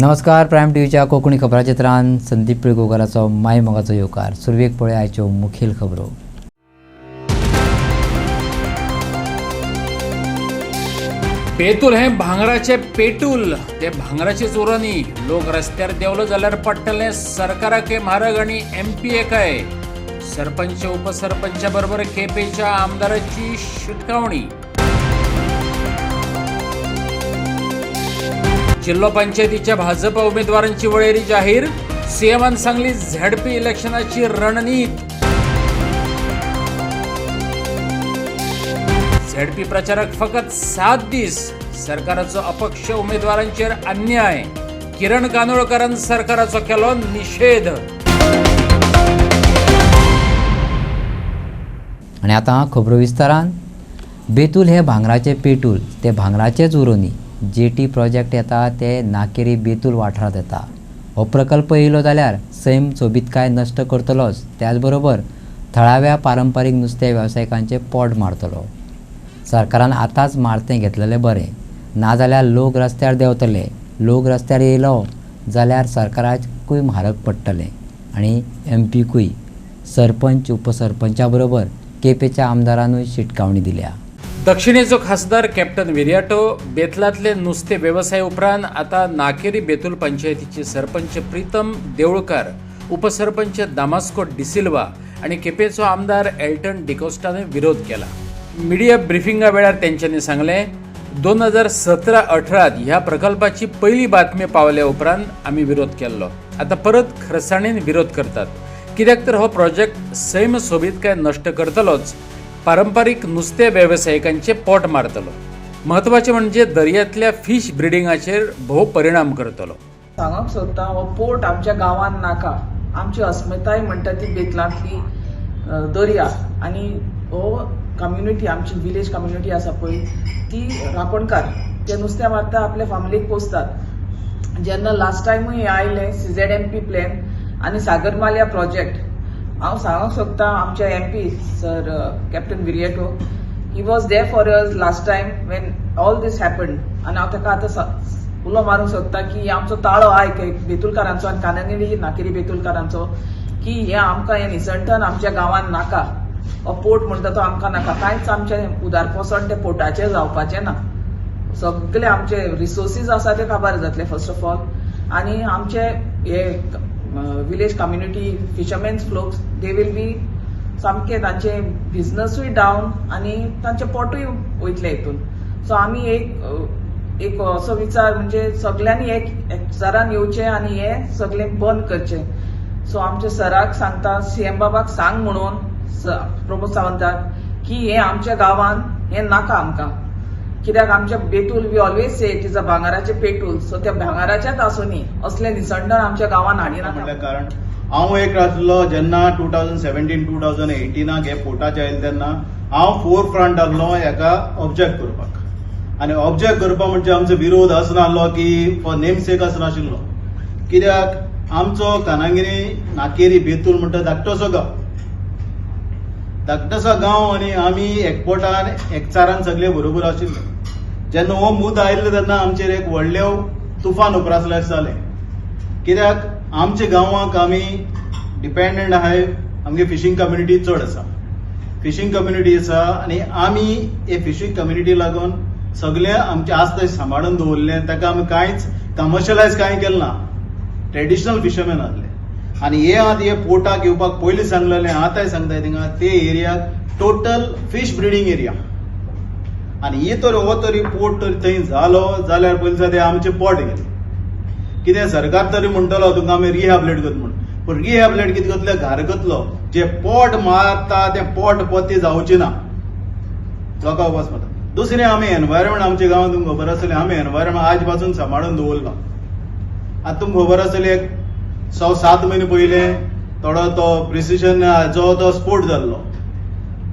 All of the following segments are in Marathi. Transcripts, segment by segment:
नमस्कार. प्रायम टीव्हीच्या कोकणी खबराचित्रांत संदीप पिळगोकराचो माय मोगाचो येवकार. सुरवेक पळय आयच्यो मुखेल खबरो. बेतूल हे भांगराचे पेटूल. ते भांगराचे चोरनी. लोक रस्त्यार देवलो जाल्यार पडटले सरकाराक म्हारग आणि MP एकाय. सरपंच उपसरपंचा बरोबर केपेच्या आमदाराची शिटकावणी. जिल्लो पंचायतीच्या भाजप उमेदवारांची वळेरी जाहीर. सीएमान सांगली ZP इलेक्शनाची रणनीत. ZP प्रचारक फकत 7 दीस. सरकाराचो अपक्ष उमेदवारांचेर अन्याय. किरण कानोळकरान सरकाराचो केलो निषेध. आणि आता खबरो विस्तारान. बेतूल हे भांगराचे पेटूल. ते भांगराचेच उरोनी. JT प्रोजेक्ट येता ते नाकेरी बेतूल वाठारांत येता. हो प्रकल्प येयलो जाल्यार सैम सोबीतकाय नश्ट करतलोच. त्याच बरोबर थळाव्या पारंपारीक नुस्तें वेवसायिकांचे पोट मारतलो. सरकारान आतांच मारतें घेतलेलें बरें. नाजाल्यार लोक रस्त्यार देंवतले. लोक रस्त्यार येयलो जाल्यार सरकाराकूय म्हारग पडटलें आनी MPकूय. सरपंच उपसरपंचा बरोबर केपेच्या आमदारानूय शिटकावणी दिल्या. दक्षिणेचो खासदार कॅप्टन विर्याटो. बेतलांतले नुस्तें वेवसाय उपरांत आता नाकेरी बेतूल पंचायतीचे सरपंच प्रीतम देवळकार, उपसरपंच दामास्को डिसिल्वा आणि केपेचो आमदार एल्टन डिकोस्टाने विरोध केला. मिडिया ब्रिफिंगा वेळार तेंच्यांनी सांगलें, 2017-18 ह्या प्रकल्पाची पहिली बातमी पावल्या उपरांत आमी विरोध केल्लो. आता परत खरसाणेन विरोध करतात. कित्याक तर हो प्रोजेक्ट सैम सोबीतकाय नश्ट करतलोच. पारंपारीक नुस्तें वेवसायिकांचे पोट मारतलो. महत्वाचे म्हणजे दर्यांतल्या फिश ब्रिडिंगाचेर भोव परिणाम करतलो. सांगूंक सोदता हो पोर्ट आमच्या गांवांत नाका. आमची अस्मिताय म्हणटा ती बेतलांतली दर्या आनी हो कम्युनिटी, आमची विलेज कम्युनिटी आसा पळय ती रांपणकार. ते नुस्तें मारता आपल्या फॅमिलीक पोसतात. जेन्ना लास्ट टायमूय हे आयले CZMP प्लॅन आनी सागरमाल्या प्रोजेक्ट, हांव सांगूंक सोदता आमच्या MP sir captain Viriato, he was there for us last time when all these happened. आनी हांव ताका आतां उलो मारूंक सोदता की आमचो ताळो आयक बेतूलकारांचो आनी काननेरी नाकेरी बेतूलकारांचो की हे आमकां हे निसंटन आमच्या गांवांत नाका. हो पोर्ट म्हणटा तो आमकां नाका. कांयच आमचें उदारपसण ते पोर्टाचेर जावपाचें ना. सगळे आमचे रिसोर्सीस आसा ते काबार जातले फर्स्ट ऑफ ऑल. आनी आमचे हे village community fishermen's folks they will be सामके तांचे बिझनसूय डावन आनी तांचे पोटूय वयतले हितून. सो आमी एक असो विचार म्हणजे सगळ्यांनी एक जरान येवचें आनी हे सगळें बंद करचें. सो आमच्या सराक सांगता, CM बाबाक सांग म्हणून प्रमोद सावंताक की हे आमच्या गांवांत हे नाका आमकां. कित्याक आमच्या Betul we always say it is a भांगराचे पेटूल. सो त्या भांगराच्याच आसुनी असले निसंडण आमच्या गांवांत हाडिना. कारण हांव एक रावतलो जेन्ना 2017-2018 हे पोर्टाचे आयले तेन्ना हांव फोर फ्रंट आहलो हेका ऑब्जेक्ट करपाक. आनी ऑब्जेक्ट करपाक म्हणजे आमचो विरोध असो नासलो की फॉर नेम सेक नाशिल्लो. कित्याक आमचो कानागिरी नाकेरी बेतूल म्हणटा धाकटोसो गांव. धाकटोसो गांव आनी आमी एकपोटान एकचारान सगळे बरोबर आशिल्ले. जेन्ना हो मूद आयिल्लो तेन्ना आमचेर एक व्हडल्यो तुफान उपरासल्यार जालें. कित्याक आमच्या गांवांक आमी डिपेंडंट आहाय. आमगे फिशींग कम्युनिटी चड आसा. फिशींग कम्युनिटी आसा आनी आमी हे फिशींग कम्युनिटी लागून सगळे आमचे आस्त सांबाळून दवरलें. ताका आमी कांयच कमर्शलायज कांय केलें ना. ट्रेडिशनल फिशरमॅन आसले. आनी हे आतां हे पोर्टाक येवपाक पयलीं सांगलेलें, आतांय सांगताय थिंगा ते एरियाक टोटल फीश ब्रिडींग एरिया. आनी ही तर हो तरी पोर्ट तरी थंय जालो जाल्यार पयलीं ते आमचे पोट गेले. कितें सरकार तरी म्हणटलो तुका आमी रिहॅबिलिट करता म्हणून. पूण रिहॅबिलिट कितें करतले घर करतलो. जे पोट मारता ते पोट पती जावचे ना. लोकांक वच म्हणटा. दुसरें आमी एनवायरमेंट आमच्या गांवांत तुमकां खबर आसतलें आमी एनवायरमेंट आज पासून सांबाळून दवरला. आतां तुमकां खबर आसतलें एक 6-7 म्हयने पयलें थोडो तो प्रिसिशनाचो तो स्पोर्ट जाल्लो.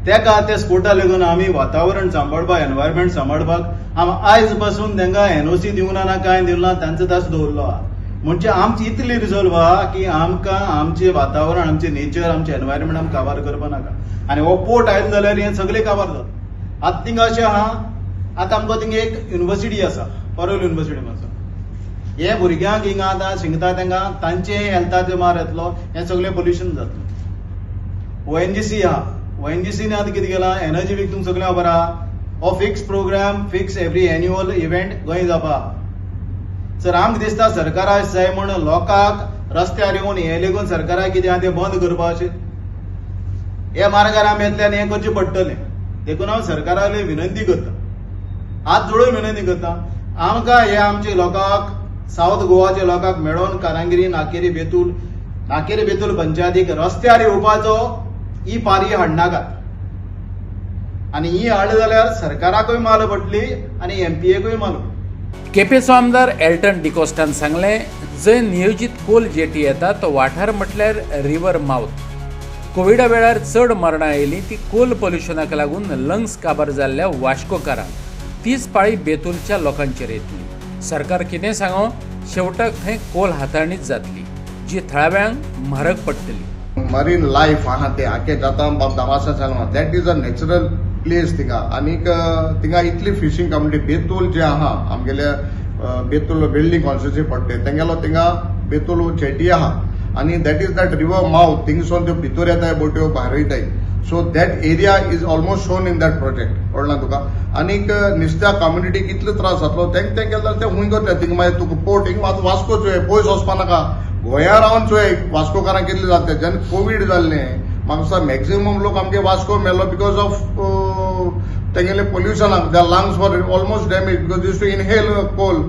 त्या स्पोर्टा लागून आमी वातावरण सांबाळपाक एनवायरमेंट सांबाळपाक आयज पासून तांकां NOC दिवंक ना कांय दिवंक ना. तांचो तास दवरलो आहा. म्हणजे आमची इतली रिजॉल्व आहा की आमकां आमचें वातावरण आमचें नेचर आमचें एनवायरमेंट आमकां काबार करपा नाका. आनी हो पोर्ट आयलो जाल्यार हें सगळें काबार जाता. आतां थिंगा अशें आहा, आतां आमकां थिंगा एक युनिवर्सिटी आसा, परोल युनिवर्सिटी आसा. हे भुरग्यांक हिंगा आतां शिंगता तांकां तांचे हेल्थाचेर मार येतलो, हें सगळें पोल्युशन जातलें. ONGC आहा, ONGCन आतां कितें केलां, एनर्जी वीक तुमकां सगळ्यांक खबर आहा, हो fix program, fix every annual event Goem जावपा. सर आमकां दिसता सरकाराक जाय म्हण लोकांक रस्त्यार येवन हे लेगून सरकाराक कितें आहा तें बंद करपा अशें हे मार्गार आमी येतले आनी हें करचें पडटलें. देखून हांव सरकाराक विनंती करता, हात जोडून विनंती करता, आमकां हे आमच्या लोकांक, सावथ गोवाच्या लोकांक मेळोन कारांगिरी, नाकेरी, बेतूल पंचायतीक रस्त्यार येवपाचो ही पारी हाडनाकात. आनी ही हाडली जाल्यार सरकाराकूय माल पडटली आनी MPAकूय माल. केपेंचो आमदार एल्टन डिकोस्टान सांगलें, जंय नियोजीत कोल जेटी येता तो वाठार म्हटल्यार रिव्हर माउथ. कोविडा वेळार चड मरणां आयलीं ती कोल पोल्युशनाक लागून लंग्स काबार जाल्ल्या वाश्कोकारांक तीच पाळी बेतूलच्या लोकांचेर येतली. सरकार कितें सांगो, शेवटाक थंय कोल हाताळणीच जातली, जी थळाव्यांक म्हारग पडटली. मरीन लायफ आहा ते आखे जाता बाब दावासा सांगला that is a natural place थिंगा. आनीक थिंगा इतली फिशींग कम्युनिटी बेतूल जे आहा आमगेले बेतूल बिल्डींग कॉन्स्टिट्युन्सी पडटे तेंगेलो थिंगा बेतूल जेटी आहा आनी that is that river mouth थिंगसून त्यो भितर येताय बोट्यो भायर वयताय. So that area is almost shown in that project. कळना तुका. आनीक नुस्त्या कम्युनिटीक कितलो त्रास जातलो तें केल्यार ते खूंय करता. थिंगा मागीर तुका पोर्ट हिंग वास्को चोय पयस वचपा नाका, गोंया रावन चोय वास्कोकारांक कितले जाता. जेन्ना कोवीड जाल्लें म्हाका दिसता मॅक्झिमम लोक आमगे वास्को मेलो बिकॉज ऑफ तेंगेले पोल्युशनाक. The lungs were almost damage because use to inhale coal.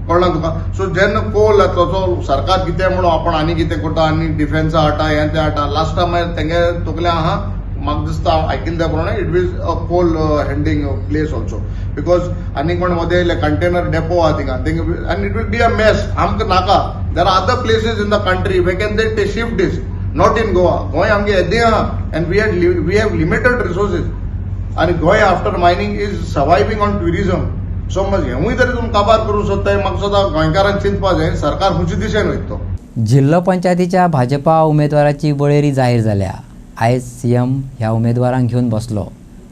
कळना तुका. सो जेन्ना कोल येतलो तो सरकार कितें म्हणून आपण आनी कितें करता आनी डिफेन्सा हाडटा हें तें हाडटा लास्टाक मागीर तेंगे तकलें आहा म्हाका दिसता आयकिल्ले त्या प्रमाणे it was a coal handling place also because आनीक कोण मदें येयले कंटेनर डेपो आहा थिंगा आनी it will be a mess. आमकां नाका. There are other places in the country we can they shift this, not in Goa. Goa आमगे येदें आहा and we have limited resources आनी Goa after mining is surviving on tourism. So मग हेवूय तरी तुमी काबार करूं सोदताय म्हाका सुद्दां गोंयकारांक चिंतपा जाय सरकार खंयच्या दिशेन वयता. जिल्लो पंचायतीच्या भाजपा उमेदवाराची वळेरी जाहीर जाल्या. आयज CM ह्या उमेदवारांक घेवन बसलो.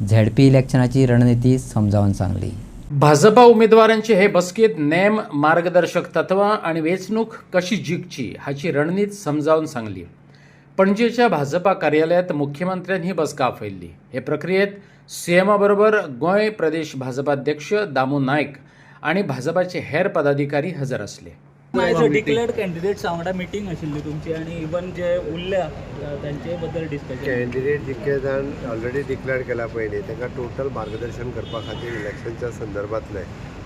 ZP इलेक्शनाची रणनिती समजावून सांगली. भाजपा उमेदवारांचे हे बसकेत नेम, मार्गदर्शक तत्वां आणि वेंचणूक कशी जिखची हाची रणनीत समजावून सांगली. पणजेच्या भाजपा कार्यालयात मुख्यमंत्र्यांनी ही बसका आपयल्ली. हे प्रक्रियेत CM बरोबर गोंय प्रदेश भाजपाध्यक्ष दामू नायक आणि भाजपाचे हेर पदाधिकारी हजर असले. एज अ डिक्लेअर्ड कॅन्डिडेट्स वांगडा मिटींग आशिल्ली तुमची आनी इवन जे उरल्या तांचे बद्दल डिस्कशन. कॅन्डिडेट जितके जाण ऑलरेडी डिक्लेअर केला पयलीं तांकां टोटल मार्गदर्शन करपा खातीर इलेक्शनच्या संदर्भांतले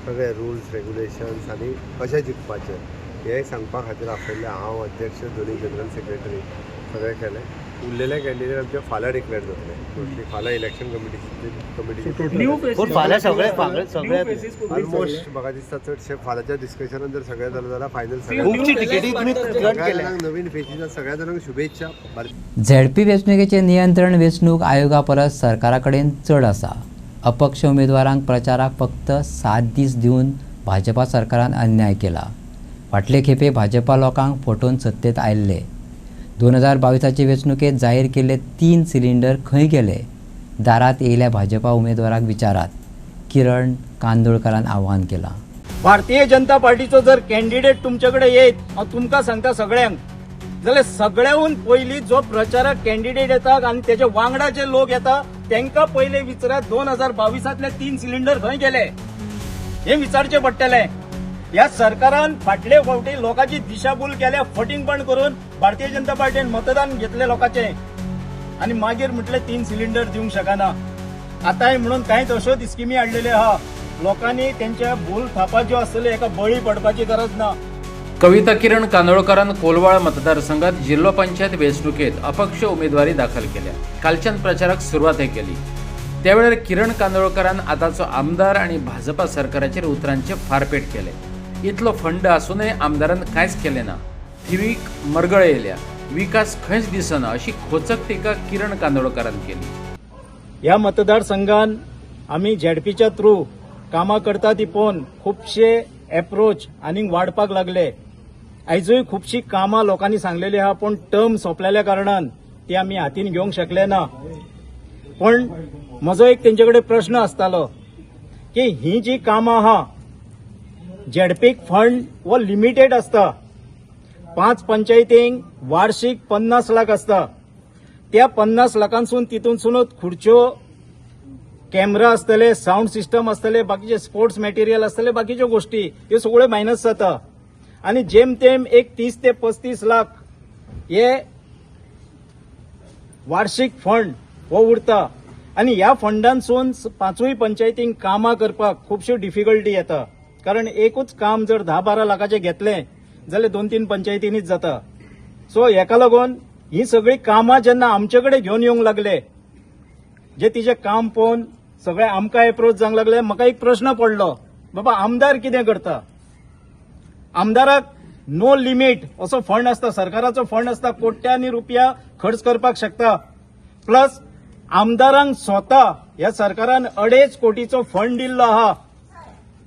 सगळे रुल्स रेग्युलेशन्स आनी कशें जिखपाचें हे सांगपा खातीर आपयल्ले हांव अध्यक्ष, दोनूय जनरल सेक्रेटरी सगळे केले. उरलेले कॅन्डिडेट आमचे फाल्यां डिक्लेअर जातले. फाल्यां इलेक्शन कमिटी फाल्यां सगळे ऑलमोस्ट म्हाका दिसता चडशे फाल्यांच्या डिस्कशनान जर सगळें जालें जाल्यार फायनल सगळ्या नवीन फेजीच्या सगळ्या जाणांक शुभेच्छा. ZP वेंचणुकेचे नियंत्रण वेंचणूक आयोगा परस सरकारा कडेन चड आसा. अपक्ष उमेदवारांक प्रचाराक फक्त 7 दीस दिवन भाजपा सरकारान अन्याय केला. फाटले खेपे भाजपा लोकांक फटोवन सत्तेत आयिल्ले. 2022चे वेंचणुकेत जाहीर केल्ले 3 सिलिंडर खंय गेले? दारात येयल्या भाजपा उमेदवाराक विचारात. किरण कांदोळकरान आव्हान केलां. भारतीय जनता पार्टीचो जर कॅन्डिडेट तुमचे कडेन येत हांव तुमकां सांगता सगळ्यांक, जाल्यार सगळ्याहून पयलीं जो प्रचारक कॅन्डिडेट येता आनी तेजे वांगडा जे लोक येता तांकां पयले विचारात 2022तले 3 सिलिंडर खंय गेले हे विचारचें पडटलें. ह्या सरकारान फाटले फावटी लोकांची दिशाभूल केल्या, फटींगपण करून भारतीय जनता पार्टीन मतदान घेतले लोकांचे आणि मागीर म्हटले 3 सिलिंडर दिवंक शकना. आतांय म्हणून कांय तश्योच स्किमी हाडलेल्यो आहा. लोकांनी त्यांच्या भूल थापा ज्यो आसतल्यो हेका बळी पडपाची गरज ना. कविता किरण कांदोळकरान कोलवाळ मतदारसंघात जिल्लो पंचायत वेंचणुकेत अपक्ष उमेदवारी दाखल केल्या. कालच्यान प्रचाराक सुरवात केली. त्यावेळार किरण कांदोळकरान आताचो आमदार आणि भाजपा सरकाराचेर उतरांचे फारपेट केले. इतलो फंड आसूनय आमदारान कांयच केलें ना. थिवीक मरगळ येयल्या, विकास खंयच दिसना अशी खोचक टिका किरण कांदोळकरान केली. ह्या मतदारसंघान आमी ZPच्या थ्रू कामां करता ती पळोवन खुबशे एप्रोच आनीक वाडपाक लागले. आयजूय खुबशी कामां लोकांनी सांगलेली आहा, पण टर्म सोंपलेल्या कारणान ती आमी हातीन घेवंक शकले ना. पण म्हजो एक तेंचे कडेन प्रश्न आसतालो की ही जी कामां आहा झेडपीक फंड वो लिमिटेड असता. 5 पंचायतींक वार्षिक 50 लाख असता. त्या 50 लाखांसून तितूनसूनच खुर्च्यो, कॅमेरा असतले, साऊंड सिस्टम असतले, बाकीचे स्पोर्ट्स मटेरियल असतले, बाकीच्यो गोष्टी ह्यो सगळ्यो मायनस जाता. आणि जेमतेम एक 30 ते 35 लाख हे वार्षिक फंड हो उरता. आणि ह्या फंडांसून 5 पंचायतींक कामां करपाक खुबश्यो डिफिकल्टी येता. कारण एकूच काम जर 10-12 लाखाचे घेतले जाल्यार 2-3 पंचायतींनीच जाता. सो हेका लागून ही सगळी कामां जेन्ना आमचे कडेन घेवन येवंक लागले, जे तिचे काम पळोवन सगळे आमकां एप्रोच जावंक लागले. म्हाका एक प्रश्न पडलो, बाबा आमदार कितें करता? आमदाराक नो लिमिट असो फंड असता, सरकाराचो फंड असता, कोट्यांनी रुपया खर्च करपाक शकता. प्लस आमदारांक स्वता ह्या सरकारान 2.5 कोटीचो फंड दिल्लो आहा,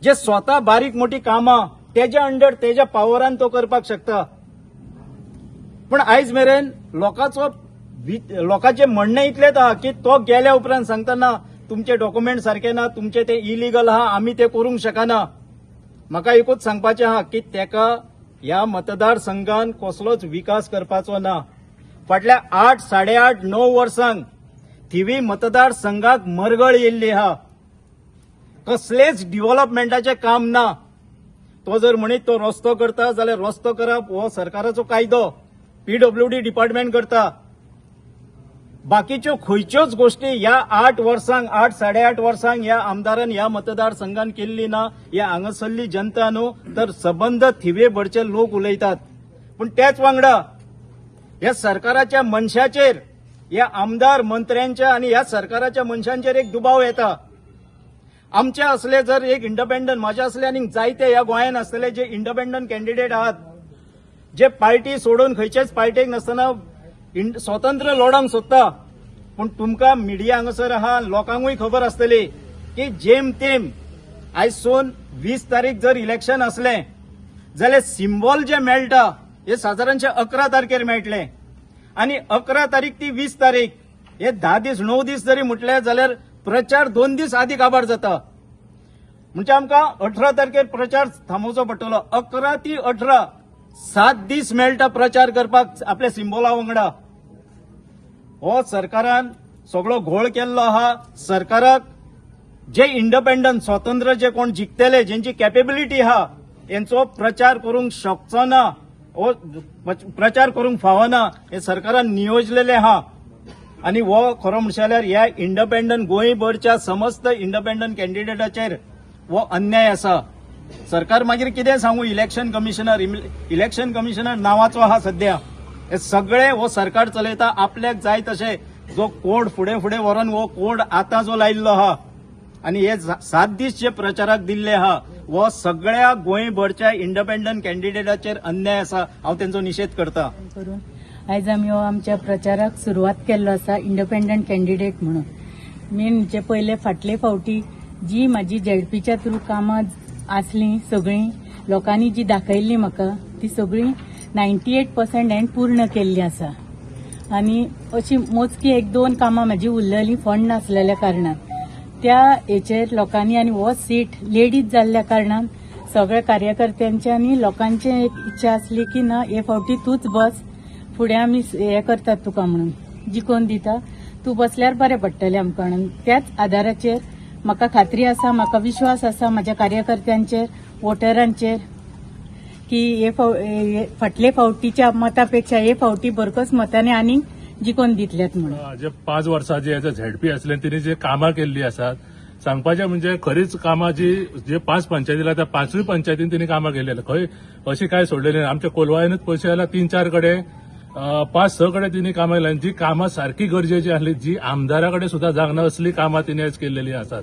जे स्वता बारीक मोठी कामां तेज्या अंडर तेज्या पावरान तो करपाक शकता. पण आयज मेरेन लोकांचे म्हणणें इतलेच आहा की तो गेल्या उपरांत सांगतना तुमचे डॉक्युमेंट सारखे ना, तुमचे ते इलिगल आहा, आमी ते करूंक शकना. म्हाका एकूच सांगपाचें आहा की तेका ह्या मतदारसंघान कसलोच विकास करपाचो ना. फाटल्या 8, 8.5, 9 वर्सांक थिवी मतदारसंघाक मरगळ येयल्ली आहा. कसलेच डेव्हलपमेंटाचे काम ना. तो जर म्हणीत तो रस्तो करता जाल्यार रस्तो करप हो सरकाराचो कायदो, PWD डिपार्टमेंट करता. बाकीच्यो खंयच्योच गोष्टी ह्या 8 वर्सांक 8, 8.5 वर्सांक ह्या आमदारान ह्या मतदारसंघान केल्ली ना. ह्या हांगासरली जनता न्हू तर सबंद थिवे भरचे लोक उलयतात. पूण त्याच वांगडा ह्या सरकाराच्या मनशाचेर, ह्या आमदार मंत्र्यांच्या आणि ह्या सरकाराच्या मनशांचेर एक दुबाव येता. आमचे असले जर एक इंडिपेंडंट, माझे असले आनी जायते ह्या गोंयांत असलेले जे इंडिपेंडंट कॅन्डिडेट आहात, जे पार्टी सोडून खंयचेच पार्टेक नासतना स्वतंत्र लढोंक सोदता. पूण तुमकां मिडिया हांगासर आहा, लोकांकूय खबर आसतली की जेमतेम आयजसून 20 तारीख जर इलेक्शन असलें जाल्यार सिम्बॉल जे मेळटा हे सादारणशे 11 तारखेर मेळटले. आणि 11 तारीख ती 20 तारीख हे 10 दीस 9 दीस जरी म्हटले जाल्यार प्रचार 2 दीस आदी काबार जाता. म्हणजे आमकां 18 तारखेर प्रचार थांबोवचो पडटलो. 11 ती 18 7 दीस मेळटा प्रचार करपाक आपल्या सिम्बॉला वांगडा. हो सरकारान सगळो घोळ केल्लो आहा. सरकाराक जे इंडिपेंडंट स्वतंत्र जे कोण जिखतले, ज्यांची कॅपेबिलिटी आहा, यांचो प्रचार करूंक शकचो ना, हो प्रचार करूंक फावना. हे सरकारान नियोजलेले आहा. आणि हो खरो म्हणशें जाल्यार ह्या इंडिपेंडंट गोंयभरच्या समस्त इंडिपेंडंट कॅन्डिडेटाचेर हो अन्याय आसा. सरकार मागीर कितें सांगू, इलेक्शन कमिशनर नांवाचो आहा सध्या. हे सगळे हो सरकार चलयता आपल्याक जाय तशें. जो कोड फुडें व्हरून हो कोड आतां जो लायिल्लो आहा आणि हे 7 दीस जे प्रचाराक दिल्ले आहा, हो सगळ्या गोंयभरच्या इंडिपेंडंट कॅन्डिडेटाचेर अन्याय आसा. हांव तेंचो निशेध करता. आयज आमी हो आमच्या प्रचाराक सुरवात केल्लो आसा इंडिपेंडंट कॅन्डिडेट म्हणून. मेन जे पयले फाटले फावटी जी म्हाजी झेडपीच्या थ्रू कामां आसलीं सगळीं लोकांनी जी दाखयल्ली म्हाका ती सगळीं 98% हांवें पूर्ण केल्ली आसा. आनी अशी मोजकी 1-2 कामां म्हाजी उरलेलीं फंड नासलेल्या कारणान त्या हेचेर लोकांनी, आनी हो सीट लेडीज जाल्ल्या कारणान सगळ्या कार्यकर्त्यांची आनी लोकांची एक इच्छा आसली की ना हे फावटी तूच बस, फुडें आमी हे करतात तुका म्हणून, जिखोवन दिता, तूं बसल्यार बरें पडटलें आमकां म्हणून. त्याच आदाराचेर म्हाका खात्री आसा, म्हाका विश्वास आसा म्हाज्या कार्यकर्त्यांचेर, वोटरांचेर की हे फाटले फावटीच्या मतापेक्षा हे फावटी भरकस मतांनी आनीक जिखोवन दितल्यात म्हणून. जे 5 वर्सां जे झेडपी आसले तिने जे कामां केल्ली आसात, सांगपाचें म्हणजे खरीच कामां जे 5 पंचायती त्या 5 पंचायतीन तिने कामां केल्ली. खंय अशी काय सोडलेली. आमच्या कोलवायनूच पयशे जाल्यार 3-4 कडेन 5-6 कडेन तिने कामां केल्या. जी कामां सारकी गरजेची आसली, जी आमदारा कडेन सुद्दां जागना असली कामां तिने आज केल्लेली आसात.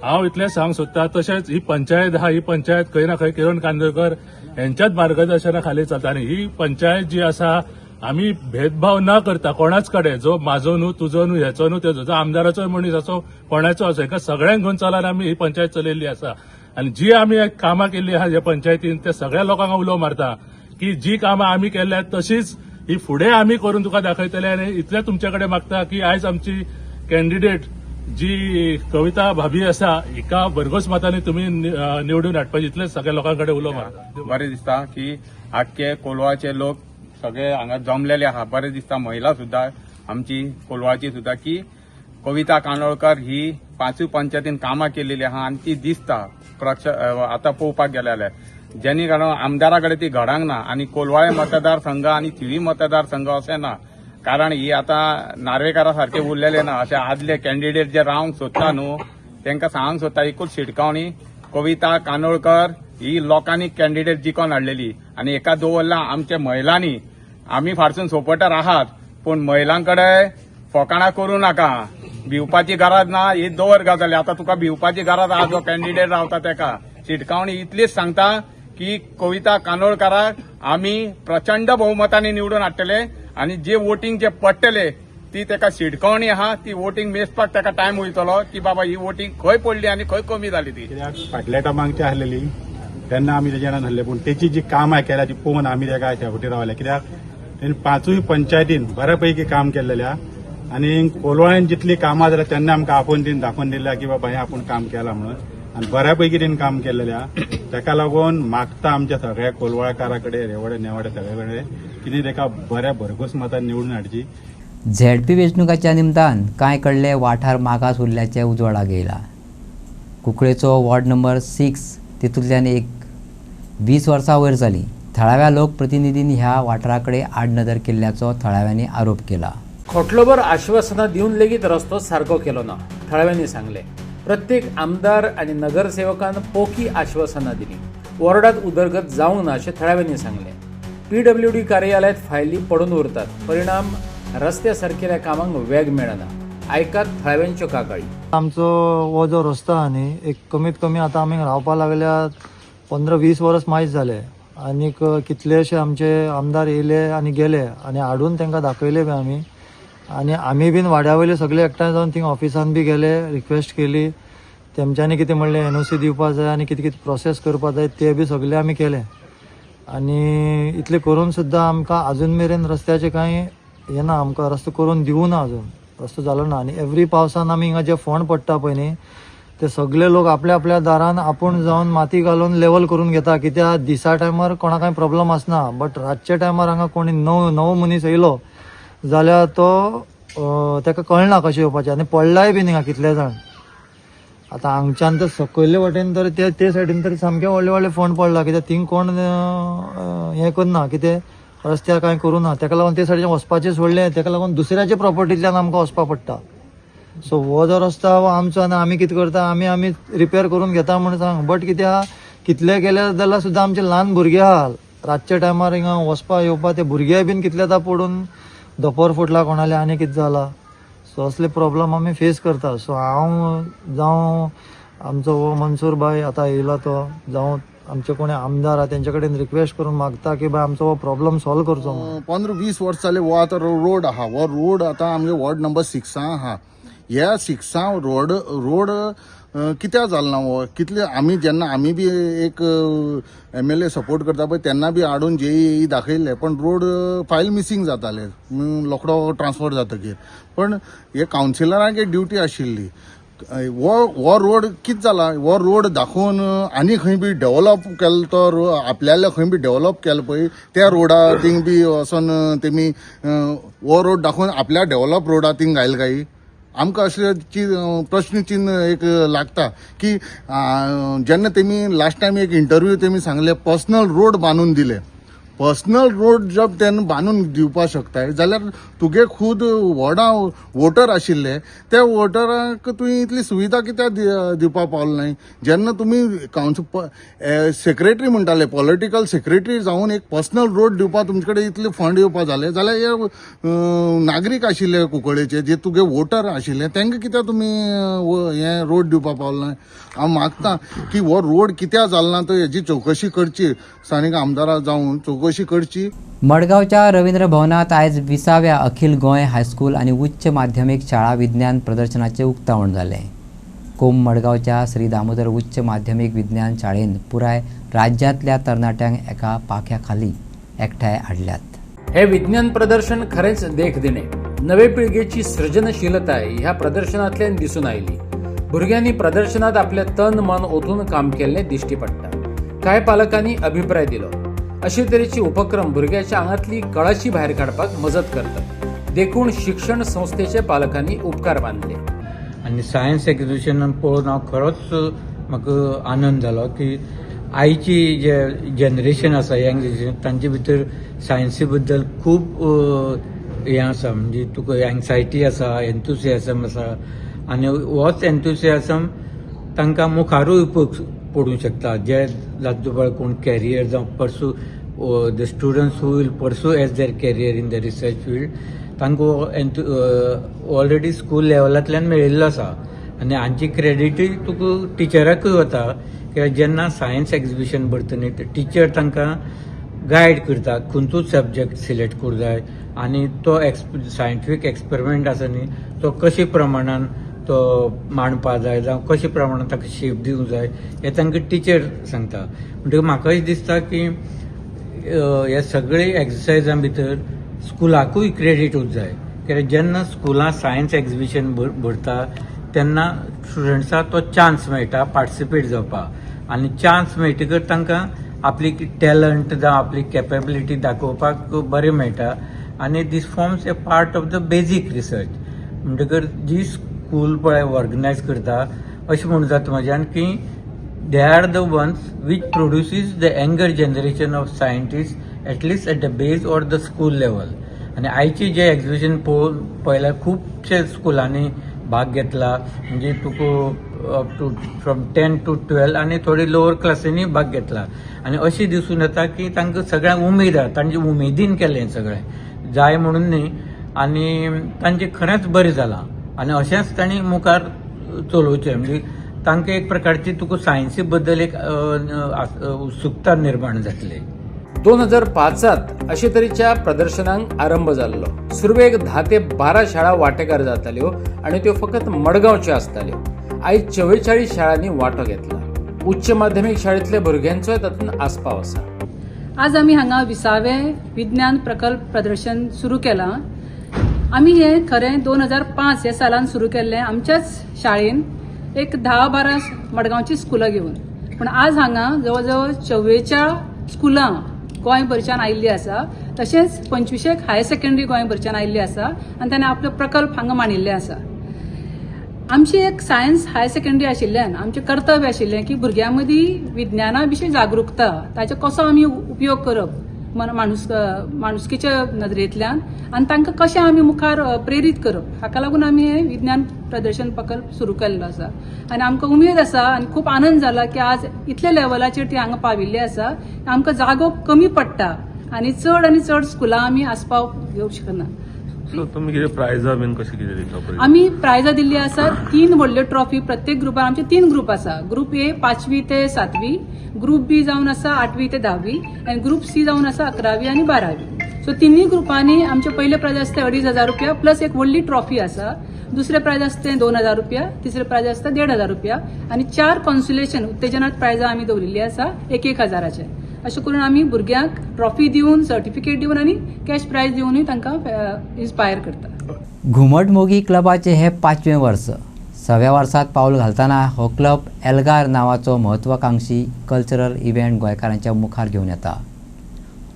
हांव इतलें सांग सोदतां. तशेंच ही पंचायत आहा, ही पंचायत खंय ना खंय किरण कांदोळकर यांच्याच मार्गदर्शना खाली चलता. आनी ही पंचायत जी आसा, आमी भेदभाव न करता कोणाच कडेन, जो म्हाजो न्हू, तुजो न्हू, ह्याचो न्हू, तेजो, जो आमदाराचो मनीस असो, कोणाचो असो, एका सगळ्यांक घेवन चलान आमी ही पंचायत चलयल्ली आसा. आनी जी आमी कामां केल्ली आहा ह्या पंचायतीन, त्या सगळ्या लोकांक उलो मारता की जी कामां आमी केल्यात तशीच ही फुडें आमी करून तुका दाखयतले. आनी इतलें तुमचे कडेन मागता की आयज आमची कॅन्डिडेट जी कविता भाभी आसा हिका भरघोस मतांनी तुम्ही निवडून हाडपाचे इतले सगळ्या लोकांकडे उलो मार. बरें दिसता की आख्खे कोलवाचे लोक सगळे हांगा जमलेले आहा. बरें दिसता महिला सुद्धा आमची कोलवाची सुद्धा की कविता कांदोळकर ही 5 पंचायतीन कामां केलेली आहा आनी ती दिसता आतां पळोवपाक गेले जाल्यार. जेणे कारण आमदारा कडेन ती घडांक ना आनी कोलवाळे मतदारसंघ आनी थिवी मतदारसंघ अशें ना. कारण ही आतां नार्वेकारा सारखे उरलेले ना. अशे आदले कॅन्डिडेट जे रावंक सोदता न्हू तांकां सांगूंक सोदता एकूच शिटकावणी कविता कांदोळकर ही लोकांनी कॅन्डिडेट जिखोन हाडलेली आनी एका दवरला आमच्या महिलांनी. आमी फारसून सपोर्टर आहात पूण महिलांकडे फकाणां करूं नाका. भिवपाची गरज ना ही दवर गजाली. आतां तुका भिवपाची गरज आहा जो कॅन्डिडेट रावता ताका. शिटकावणी इतलीच सांगता की कविता कांदोळकराक आमी प्रचंड बहुमतांनी निवडून हाडटले आनी जे वोटींग जे पडटले ती ताका शिटकावणी आहा ती वोटींग मेजपाक ताका टायम वयतलो की बाबा ही वोटींग खंय पडली आनी खंय कमी जाली ती. फाटल्या टर्माक आहलेली तेन्ना आमी तेजे वांगडा नासले पूण तेची जी कामां केल्या ती पळोवन आमी ताका शेवटी रावले. कित्याक तेणी 5 पंचायतीन बऱ्यापैकी काम केल्लेल्या आनी कोलवाळ्यान जितली कामां जाल्यार तेन्ना आमकां आपोवन तीन दाखोवन दिल्या की बाबा हें आपूण काम केलां म्हणून आनी बऱ्यापैकी तेणी काम केल्लेल्या. ताका लागून मागता आमच्या सगळ्या कोलवाळकारा कडेन रेवडे नेवडे सगळे कडेन कितें ताका बऱ्या भरघोस मतान निवडून हाडची. झेडपी वेंचणुकाच्या निमतान कांय कडले वाठार मागास उरल्याचे उजवाडाक येयला. कुंकळेचो वॉर्ड नंबर 6 तितूंतल्यान एक 20 वर्सां वयर जाली. थळाव्या लोकप्रतिनिधींनी ह्या वाठाराकडे आडनदर केल्ल्याचो थळाव्यांनी आरोप केला. खोटलोभर आश्वासनां दिवन लेगीत रस्तो सारको केलो ना थळाव्यांनी सांगले. प्रत्येक आमदार आनी नगरसेवकान पोकी आश्वासनां दिली. वॉर्डात उदरगत जावंक ना अशें थळाव्यांनी सांगले. PWD कार्यालयात फायली पडून उरतात. परिणाम रस्त्या सारकेल्या कामांक वेग मेळना. आयकात थळाव्यांच्यो कागाळी. आमचो हो जो रस्तो आहा न्ही एक कमीत कमी आतां आमी रावपा लागल्यात 15-20 वर्स मायज जाले. आनीक कितलेशे आमचे आमदार येयले आनी गेले आनी हाडून तांकां दाखयले बी आमी. आनी आमी बीन वाड्या वयले सगळे एकठांय जावन थिंग ऑफिसान बी गेले रिक्वेस्ट केली. तेमच्यांनी कितें म्हणलें NOC दिवपा जाय आनी कितें कितें प्रोसेस करपा जाय ते बी सगळे आमी केले. आनी इतले करून सुद्दां आमकां अजून मेरेन रस्त्याचे कांय हें ना. आमकां रस्तो करून दिवना अजून रस्तो जालो ना. आनी एवरी पावसान आमी हिंगा जे फोंड पडटा पळय न्ही ते सगळे लोक आपल्या आपल्या दारान आपूण जावन माती घालून लेवल करून घेता. कित्याक दिसा टायमार कोणा कांय प्रॉब्लम आसना बट रातच्या टायमार हांगा कोणी नवो मनीस येयलो जाल्यार तो ताका कळना कशें येवपाचें आनी पडलाय बीन हिंगा कितले जाण. आतां हांगच्यान तर सकयल्ले वटेन तर ते सायडीन तरी सामके व्हडले व्हडले फोंड पडला. कित्याक थिंग कोण हें करना कितें रस्त्यार कांय करूं ना. ताका लागून ते सायडीन वचपाचें सोडलें. ताका लागून दुसऱ्याच्या प्रॉपर्टींतल्यान आमकां वचपा पडटा. सो हो जो रस्तो हो आमचो आनी आमी कितें करता आमी रिपेर करून घेता म्हण सांग. बट कित्याक कितले केले जाल्यार सुद्दां आमचे ल्हान भुरगे आहा रातच्या टायमार हिंगा वचपा येवपा ते भुरगे बीन कितले आतां पडून दोपोर फुटला कोणाले आनी कितें जाला. सो असले प्रॉब्लम आमी फेस करता. सो हांव जावं आमचो हो मनसूर भाई आतां येयला तो जावं आमचे कोणी आमदार आहा तेंचे कडेन रिक्वेस्ट करून मागता की बाय आमचो हो प्रॉब्लम सॉल्व करचो. 15-20 वर्स जाले हो आतां रोड आहा. हो रोड आतां आमगे वॉर्ड नंबर 6 आहा. ह्या 6 रोड कित्याक जालना हो कितले आमी जेन्ना आमी बी एक MLA सपोर्ट करता पळय तेन्ना बी हाडून JEE दाखयल्ले पण रोड फायल मिसींग जाताले रोखडो ट्रान्सफर जातकीर. पण हे कावन्सिलरांक एक ड्युटी आशिल्ली. हो रोड कितें जाला हो रोड दाखोवन आनी खंय बी डेव्हलप केलो तो आपल्याले खंय बी डेव्हलप केलो पळय त्या रोडा थिंग बी वचोन तेमी हो रोड दाखोवन आपल्या डेव्हलप रोडा थिंग घायल काय. आमकां अशें प्रश्न चिन्ह एक लागता की जेन्ना तेमी लास्ट टायम एक इंटरव्यू तेमी सांगले पर्सनल रोड बांदून दिले. पर्सनल रोड जब तेन्ना बांदून दिवपा शकताय जाल्यार तुगे खूद वॉर्डा वोटर आशिल्ले त्या वोटरांक तुवें इतली सुविधा कित्याक दिवपा पावलो नाय. जेन्ना तुमी सेक्रेटरी म्हणटाले पॉलिटिकल सेक्रेटरी जावन एक पर्सनल रोड दिवपा तुमचे कडेन इतले फंड येवपा जाले जाल्यार हे नागरीक आशिल्ले कुंकळेचे जे तुगे वोटर आशिल्ले तांकां कित्याक तुमी हे रोड दिवपा पावलो नाय. हांव मागता की हो रोड कित्याक जालना तो हेजी चवकशी करची. स्थानीक आमदारां जावन चवकशी करची. मडगांवच्या रवींद्र भवनात आयज 20व्या अखिल गोंय हायस्कूल आणि उच्च माध्यमीक शाळा विज्ञान प्रदर्शनाचे उक्तावण जालें. कोम मडगांवच्या श्री दामोदर उच्च माध्यमीक विज्ञान शाळेन पुराय राज्यांतल्या तरणाट्यांक एका पाख्या खाली एकठांय हाडल्यात. हे विज्ञान प्रदर्शन खरेंच देख दिणे. नवे पिळगेची सर्जनशीलता ह्या प्रदर्शनांतल्यान दिसून आयली. भुरग्यांनी प्रदर्शनात आपले तन मन ओतून काम केल्ले दिश्टी पडटा. कांय पालकांनी अभिप्राय दिलो. अशे तरेचे उपक्रम भुरग्याच्या आंगातली कळाशी भायर काडपाक मजत करतात. देखून शिक्षण संस्थेचे पालकांनी उपकार मानले. आनी सायन्स एक्झिबिशनान पळोवन हांव खरोच म्हाका आनंद जालो की आयची जे जनरेशन आसा यंग जनरेशन तांचे भितर सायन्सी बद्दल खूब हें आसा. म्हणजे तुका एन्जायटी आसा, एन्थुसियाझम आसा आनी होच एन्थुसियाझम तांकां मुखारूय पडूंक शकता. जे जातून कोण कॅरियर जावं pursue the students who will pursue as their career in the research field तांकां ऑलरेडी स्कूल लेवलांतल्यान मेळिल्लो आसा. आनी हांची क्रेडिटूय तुका टिचराकूय वता कित्याक जेन्ना सायन्स एक्झिबिशन भरता न्ही ते टीचर तांकां गायड करता खंयचोच सब्जेक्ट सिलेक्ट करूं जाय आनी तो सायंटिफीक एक्सपेरिमेंट आसा न्ही तो कशे प्रमाणान तो मांडपा जाय जावं कशे प्रमाणान ताका शेप दिवंक जाय हें तांकां टीचर सांगता. म्हणटकीर म्हाका अशें दिसता की हे सगळे एक्सरसायजां भितर स्कुलाकूय क्रेडीट वच जाय कित्याक जेन्ना स्कुलां सायन्स एक्झिबिशन भरता तेन्ना स्टुडंट्साक तो चान्स मेळटा पार्टिसिपेट जावपाक आनी चान्स मेळटकर तांकां आपली टॅलंट जावं आपली कॅपेबिलिटी दाखोवपाक बरें मेळटा आनी this forms a part of the basic research. म्हणटकर जी स्कूल पळय ऑर्गनायज करता अशें म्हणून जाता म्हाज्यान की they are the ones which produces the younger generation of scientist at least at the base or the school level. आनी आयची जे एक्झिबिशन पळयल्यार खुबशे स्कुलांनी भाग घेतला. म्हणजे तुका अप टू फ्रॉम 10 to 12 आनी थोडी लोअर क्लासींनी भाग घेतला. आनी अशें दिसून येता की तांकां सगळ्यांक उमेद आसा. तांचे उमेदीन केलें हें सगळें जाय म्हणून न्ही आनी तांचें खरेंच बरें जालां आनी अशेंच तांणी मुखार चलोवचें. म्हणजे तांकां एक प्रकारची तुका सायन्सी बद्दल एक उत्सुकता निर्माण जातली. 2005 अशे तरेच्या प्रदर्शनांक आरंभ जाल्लो. सुरवेक 10 ते 12 शाळा वांटेकार जाताल्यो आनी त्यो फकत मडगांवच्यो आसताल्यो. आयज 44 शाळांनी वांटो घेतला. उच्च माध्यमीक शाळेंतल्या भुरग्यांचोय तातूंत आस्पाव आसा. आज आमी हांगा 20वें विज्ञान प्रकल्प प्रदर्शन सुरू केलां. आमी हें खरें 2005 ह्या सालान सुरू केल्लें आमच्याच शाळेन एक 10-12 मडगांवची स्कुलां घेवन. पूण आज हांगा जवळ जवळ 44 स्कुलां गोंयभरच्यान आयिल्ली आसा. तशेंच 25 हायर सेकंडरी गोंयभरच्यान आयिल्ली आसा आनी ताणें आपलो प्रकल्प हांगा मांडिल्ले आसा. आमची एक सायन्स हायर सेकंडरी आशिल्ल्यान आमचें कर्तव्य आशिल्लें की भुरग्यां मदीं विज्ञाना विशीं जागरूकता ताचो कसो आमी उपयोग करप माणुसकीच्या नदरेंतल्यान आनी तांकां कशें आमी मुखार प्रेरीत करप हाका लागून आमी हें विज्ञान प्रदर्शन प्रकल्प सुरू केल्लो आसा. आनी आमकां उमेद आसा आनी खूब आनंद जाला की आज इतल्या लेवलाचेर ती हांगा पाविल्ली आसा. आमकां जागो कमी पडटा आनी चड स्कुलां आमी आस्पाव घेवंक शकना. सो तुमी कितें प्रायजां बीन कशी कितें दिता? आमी प्रायजां दिल्ली आसा. 3 व्हडल्यो ट्रॉफी प्रत्येक ग्रुपान. आमचे 3 ग्रुप आसा. ग्रुप ए 5वी ते 7वी, ग्रुप बी जावन आसा 8वी ते 10वी आनी ग्रुप सी जावन आसा 11वी आनी 12वी. सो तिनूय ग्रुपांनी आमचे पयले प्रायज आसता 2,500 रुपया प्लस एक व्हडली ट्रॉफी आसा. दुसरे प्रायज आसता 2,000 रुपया, तिसरे प्रायज आसता 1,500 रुपया आनी 4 कॉन्सुलेशन उत्तेजनात प्रायजां आमी दवरिल्ली आसा 1,000चे. अशें करून आमी भुरग्यांक ट्रॉफी दिवन सर्टिफिकेट दिवन आनी कॅश प्रायज दिवनूय तांकां इन्स्पायर करता. घुमट मोगी क्लबाचे हे 5वें वर्स. 6व्या वर्सात पावल घालतना हो क्लब एल्गार नांवाचो म्हत्वाकांक्षी कल्चरल इव्हेंट गोंयकारांच्या मुखार घेवन येता.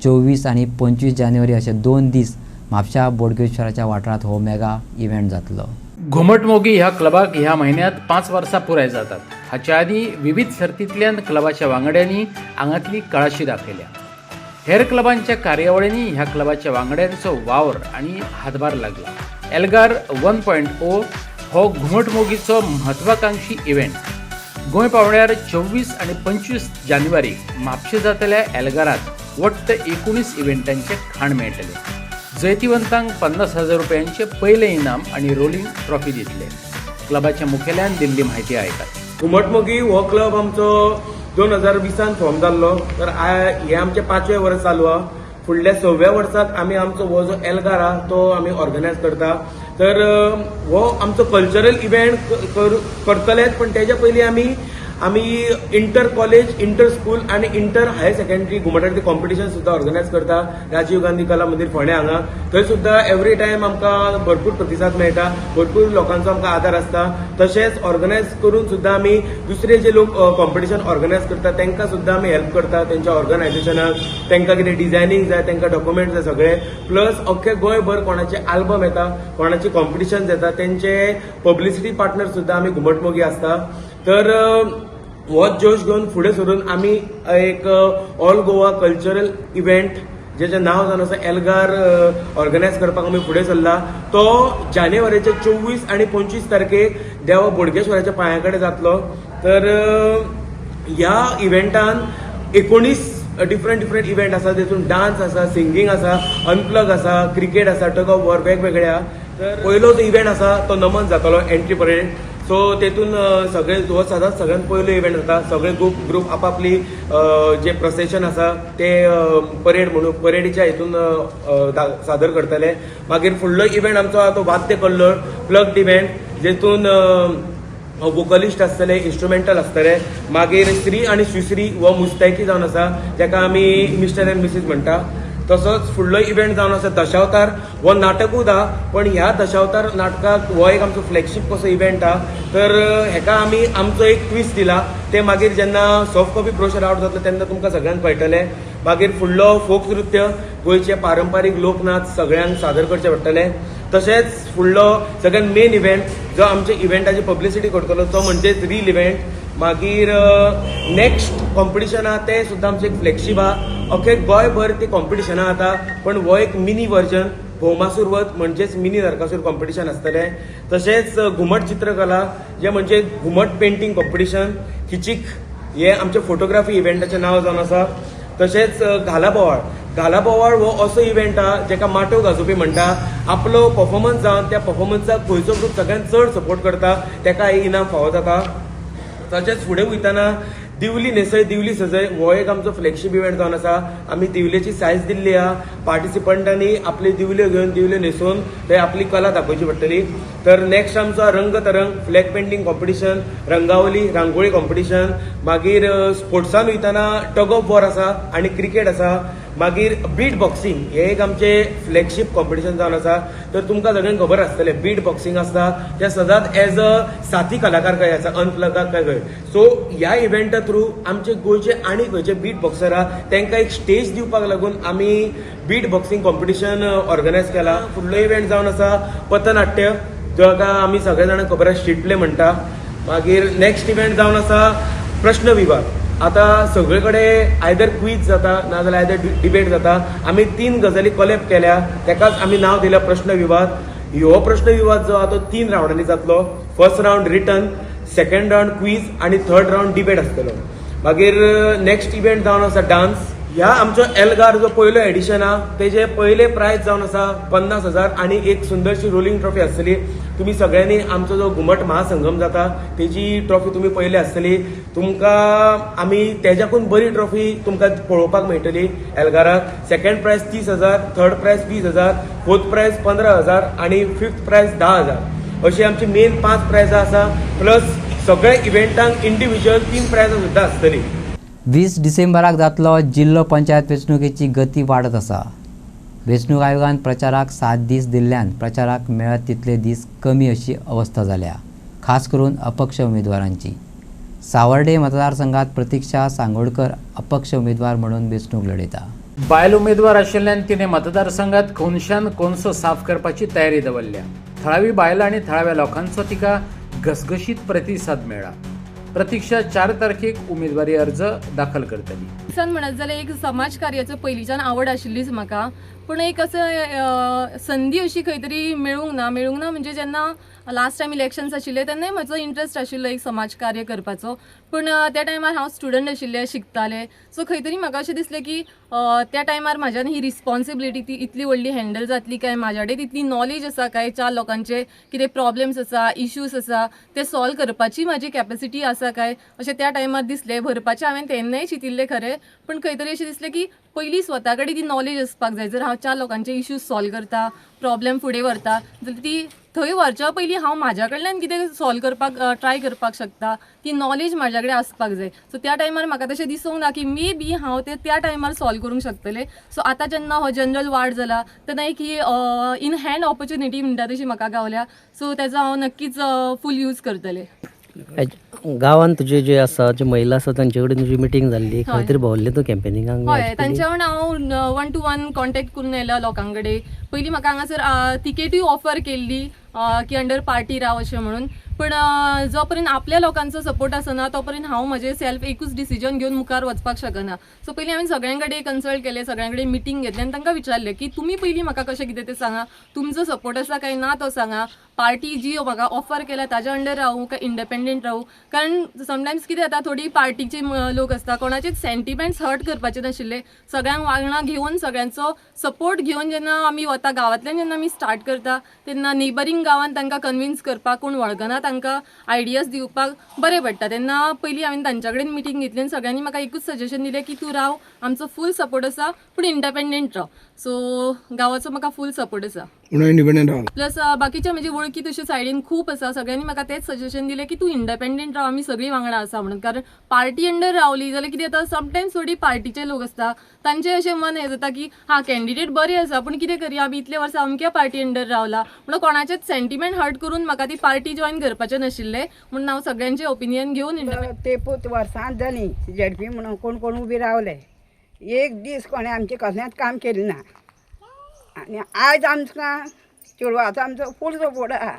24 आनी 25 जानेवारी अशे 2 दीस म्हापशा बोडगेश्वराच्या वाठारांत हो मेगा इव्हेंट जातलो. घुमट मोगी ह्या क्लबाक ह्या महिन्यात 5 वर्सां पुराय जातात. हाच्या आदी विविध सर्तींतल्यान क्लबाच्या वांगड्यांनी आंगातली कळाशी दाखयल्या. हेर क्लबांच्या कार्यावळींनी ह्या क्लबाच्या वांगड्यांचो वावर आनी हातभार लागला. एल्गार 1.0 हो घुमट मोगीचो म्हत्वाकांक्षी इव्हेंट. गोंय पावण्यार 24 आनी 25 जानेवारीक म्हापशे जातल्या एल्गारात वट्ट 19 इव्हेंटांचे खाण मेळटले. जैतिवंतांक 50,000 रुपयांचे पयले इनाम आनी रोलिंग ट्रॉफी दितले. क्लबाच्या मुखेल्यान दिल्ली म्हायती आयकात. घुमट मोगी हो क्लब आमचो 2020 फॉर्म जाल्लो. तर हे आमचे 5वें वर्स चालू आहा. फुडल्या 6व्या वर्साक आमी आमचो हो जो एल्गार आहा तो आमी ऑर्गनायज करता. तर हो आमचो कल्चरल इव्हेंट करतलेच पण तेच्या पयलीं आमी आमी इंटर कॉलेज, इंटर स्कूल आणि इंटर हायर सेकंडरी घुमटांतली कॉम्पिटिशन सुद्धा ऑर्गनायज करता राजीव गांधी कला मंदिर फोंड्या हांगा. थंय सुद्धा एवरी टायम आमकां भरपूर प्रतिसाद मेळटा, भरपूर लोकांचो आमकां आदार आसता. तशेंच ऑर्गनायज करून सुद्धा आमी दुसरे जे लोक कॉम्पिटिशन ऑर्गनायज करता तांकां सुद्धा आमी हेल्प करता तेंच्या ऑर्गनायझेशनाक. तांकां कितें डिझायनींग जाय, तांकां डॉक्युमेंट जाय सगळे. प्लस अख्खे गोंयभर कोणाचे आल्बम येता, कोणाची कॉम्पिटिशन येता, तेंचे पब्लिसिटी पार्टनर सुद्धा आमी घुमटमोगी आसता. तर हो जोश घेवन फुडें सरून आमी एक ऑल गोवा कल्चरल इव्हेंट जेचें नांव जावन आसा एल्गार ऑर्गनायज करपाक आमी फुडें सरला. तो जानेवारीचे 24 आनी 25 तारखेक देवा बोडगेश्वराच्या पांया कडेन जातलो. तर ह्या इव्हेंटान 19 डिफरंट इव्हेंट आसा, तेतून डान्स आसा, सिंगींग आसा, अनप्लग आसा, क्रिकेट आसा, टग ऑफ वॉर वेगवेगळ्या. तर पयलो जो इव्हेंट आसा तो नमन जातलो एंट्री परेड. सो तेतून सगळे हो सदांच सगळ्यात पयलो इव्हेंट जाता. सगळे ग्रुप आपापली जे प्रोसेशन आसा ते परेड म्हणून परेडीच्या हितून सादर करतले. मागीर फुडलो इव्हेंट आमचो तो वाद्य कल्लोळ प्लग्ड इव्हेंट, जेतून वोकलिस्ट आसतले, इन्स्ट्रुमेंटल आसतले. मागीर श्री आनी श्रीश्री हो मुस्तायकी जावन आसा, जेका आमी मिस्टर एंड मिसीस म्हणटा. तसोच फुडलो इव्हेंट जावन आसा दशावतार. हो नाटकूच आहा, पण ह्या दशावतार नाटकाक हो एक आमचो फ्लॅगशीप कसो इव्हेंट आहा. तर हेका आमी आमचो एक ट्विस्ट दिला. ते मागीर जेन्ना सॉफ्ट कॉपी ब्रोशर आउट जातलो तेन्ना तुमकां सगळ्यांक कळटलें. मागीर फुडलो फोक नृत्य, गोंयचे पारंपारीक लोकनाच सगळ्यांक सादर करचे पडटले. तशेंच फुडलो सगळ्यात मेन इव्हेंट जो आमच्या इव्हेंटाची पब्लिसिटी करतलो तो म्हणजे रील इव्हेंट. मागीर नेक्स्ट कॉम्पिटिशन आहा ते सुद्धा आमचे एक फ्लॅगशीप आहा. अख्खे गोंयभर ती कॉम्पिटिशनां जाता, पण हो एक मिनी व्हर्जन भौमासूर वत म्हणजेच मिनी नरकासूर कॉम्पिटिशन आसतलें. तशेंच घुमट चित्रकला जे म्हणजे घुमट पेंटिंग कॉम्पिटिशन, हिचीक हे आमचे फोटोग्राफी इव्हेंटाचें नांव जावन आसा. तशेंच घाला बोवाळ हो असो इव्हेंट आहा जेका माटो गाजोवपी म्हणटा. आपलो परफॉर्मन्स जावन त्या परफॉर्मन्साक खंयचो ग्रूप सगळ्यांत चड सपोर्ट करता ताका हे इनाम फावो जाता. तशेंच फुडें वयतना दिवली नेसय दिवली सजय हो एक आमचो फ्लॅगशीप इव्हेंट जावन आसा. आमी दिवलेची सायज दिल्ली आहा. पार्टिसिपंटांनी आपली दिवल्यो घेवन दिवल्यो न्हेसून ते आपली कला दाखोवची पडटली. तर नेक्स्ट आमचो रंग तरंग फ्लॅग पेंटिंग कॉम्पिटिशन, रंगावली रांगोळी कॉम्पिटिशन. मागीर स्पोर्ट्सान वयतना टग ऑफ वॉर आसा आनी क्रिकेट आसा. मागीर बीट बॉक्सिंग हे एक आमचे फ्लॅगशीप कॉम्पिटिशन जावन आसा. तर तुमकां सगळ्यांक खबर आसतलें बीट बॉक्सिंग आसता ते सदांच एज अ साथी कलाकार कहे आसा, अनप्लगाक काय खंय. सो ह्या इव्हेंटा थ्रू आमचे गोंयचे आनी खंयचे बीट बॉक्सर आहा तांकां एक स्टेज दिवपाक लागून आमी बीट बॉक्सिंग कॉम्पिटिशन ऑर्गनायज केला. फुडलो इव्हेंट जावन आसा पथनाट्य, जाका आमी सगळे जाणांक खबर आसा स्ट्रीट प्ले म्हणटा. मागीर नेक्स्ट इव्हेंट जावन आसा प्रश्न विभाग. आता सगळे कडेन आयदर क्विज जाता नाजाल्यार आयदर डिबेट जाता. आमी 3 गजाली कलेक्ट केल्या, ताकाच आमी नांव दिला प्रश्न विवाद. ह्यो प्रश्न विवाद जो आहा तो 3 रावंडांनी जातलो. First round written, second round quiz आनी थर्ड रावंड डिबेट आसतलो. मागीर नेक्स्ट इव्हेंट जावन आसा डान्स. ह्या आमचो एल्गार जो पयलो एडिशन आहा तेजे पयले प्रायज जावन आसा 50,000 आनी एक सुंदरशी रोलिंग ट्रॉफी आसतली. तुम्ही सगळ्यांनी आमचो जो घुमट महासंगम जाता तेजी ट्रॉफी तुम्ही पयली आसतली. तुमकां आमी तेज्याकून बरी ट्रॉफी तुमकां पळोवपाक मेळटली एल्गाराक. Second prize 30,000, third prize 20,000, fourth prize 15,000 आनी फिफ्थ प्रायज 10,000 अशी आमची मेन 5 प्रायजां आसा. प्लस सगळ्या इव्हेंटांक इंडिव्हिज्युअल 3 प्रायजां सुद्दां आसतली. 20 डिसेंबराक जातलो जिल्लो पंचायत वेंचणुकेची गती वाडत आसा. वेंचणूक आयोगान प्रचाराक 7 दीस दिल्ल्यान प्रचाराक मेळत तितले दीस कमी अशी अवस्था जाल्या, खास करून अपक्ष उमेदवारांची. सावर्डे मतदारसंघात प्रतीक्षा सांगोडकर अपक्ष उमेदवार म्हणून वेंचणूक लढयता. बायल उमेदवार आशिल्ल्यान तिणें मतदारसंघात कोनशान कोनसो साफ करपाची तयारी दवरल्या. थळावी बायलां आनी थळाव्या लोकांचो तिका घसघशीत प्रतिसाद मेळ्ळा. प्रतीक्षा 4 तारखेक उमेदवारी अर्ज दाखल करतली. सन म्हणत जाल्यार एक समाज कार्याचो पयलींच्यान आवड आशिल्लीच म्हाका, पूण एक असं संदी अशी खंय तरी मेळूंक ना म्हणजे जेन्ना लास्ट टायम इलेक्शन्स आशिल्ले तेन्नाय म्हजो इंट्रस्ट आशिल्लो एक समाज कार्य करपाचो. पूण त्या टायमार हांव स्टुडंट आशिल्लें, शिकतालें. सो खंय तरी म्हाका अशें दिसलें की त्या टायमार म्हाज्यान ही रिस्पॉन्सिबिलिटी ती इतली व्हडली हँडल जातली काय, म्हाज्या कडेन तितली नॉलेज आसा काय, 4 लोकांचे कितें प्रॉब्लेम्स आसा, इश्यूज आसा ते सॉल्व करपाची म्हाजी कॅपॅसिटी आसा काय अशें त्या टायमार दिसलें. भरपाचें हांवें तेन्नाय चिंतिल्लें खरें, पूण खंय तरी अशें दिसलें की पयलीं स्वता कडेन ती नॉलेज आसपाक जाय. जर हांव 4 लोकांचे इश्यूज सॉल्व करता, प्रॉब्लेम फुडें व्हरता जाल्यार ती थंय व्हरच्या पयलीं हांव म्हाज्या कडल्यान कितें सॉल्व करपाक ट्राय करपाक शकता, ती नॉलेज म्हाज्या कडेन आसपाक जाय. सो त्या टायमार म्हाका तशें दिसूंक ना की मे बी हांव ते त्या टायमार सॉल्व करूंक शकतलें. सो आतां जेन्ना हो जनरल वार्ड जाला तेन्ना एक ही इन हँड ऑपॉर्च्युनिटी म्हणटा तशी म्हाका गावल्या. सो तेजो हांव नक्कीच फूल यूज करतलें. गांवांत तुजे जे आसा जे महिला आसा तांचे कडेन तुजी मिटींग जाल्ली, खंय तरी भोंवल्ले तूं कॅम्पेनिंगाक? हय, तांच्या वांगडा हांव 1 to 1 कॉन्टॅक्ट करून येयला लोकां कडेन. पयलीं म्हाका हांगासर तिकेटूय ऑफर केल्ली की अंडर पार्टी राव अशें म्हणून, पण जो पर्यंत आपल्या लोकांचो सपोर्ट आसना तो पर्यंत हांव म्हजें सेल्फ एकूच डिसिजन घेवन मुखार वचपाक शकना. सो पयलीं हांवें सगळ्यां कडेन कन्सल्ट केलें, सगळ्यां कडेन मिटींग घेतली आनी तांकां विचारलें की तुमी पयलीं म्हाका कशें कितें तें सांगा, तुमचो सपोर्ट आसा काय ना तो सांगा, पार्टी जी म्हाका ऑफर केल्या ताज्या अंडर रावूं काय इंडिपेंडंट रावूं. कारण समटायम्स कितें जाता, थोडी पार्टीचे लोक आसता, कोणाचेच सेंटिमेंट्स हर्ट करपाचे नाशिल्ले, सगळ्यांक वांगडा घेवन सगळ्यांचो सपोर्ट घेवन जेन्ना आमी वता गांवांतल्यान, जेन्ना आमी स्टार्ट करता तेन्ना नेबरींग गांवांत तांकां कन्विन्स करपाक, कोण वळखना तांकां आयडियाज दिवपाक बरें पडटा. तेन्ना पयलीं हांवें तांच्या कडेन मिटींग घेतली आनी सगळ्यांनी म्हाका एकूच सजेशन दिलें की तूं राव, आमचो फूल सपोर्ट आसा, पूण इंडिपेंडंट राव. सो गांवाचो म्हाका फूल सपोर्ट आसा. प्लस बाकीच्या म्हजी वळखी तश्यो सायडीन खूब आसा, सगळ्यांनी म्हाका तेच सजेशन दिलें की तूं इंडिपेंडंट राव, आमी सगळीं वांगडा आसा म्हणून. कारण पार्टी अंडर रावली जाल्यार कितें जाता, समटायम्स थोडी पार्टीचे लोक आसता तांचें अशें मन हें जाता की कॅन्डिडेट बरें आसा पूण कितें करया, आमी इतले वर्सां अमक्या पार्टी अंडर रावला म्हणून कोणाचेच सेंटिमेंट हर्ट करून म्हाका ती पार्टी जॉईन करपाचें नाशिल्लें. म्हणून हांव सगळ्यांचें ओपिनियन घेवन ते पूत वर्सां जालीं झेडपी म्हणून कोण कोण उबी रावले, एक दीस कोणें आमचें कसलेंच काम केलें ना. आनी आयज आमकां चेडवाचो आमचो फूल सपोर्ट आहा.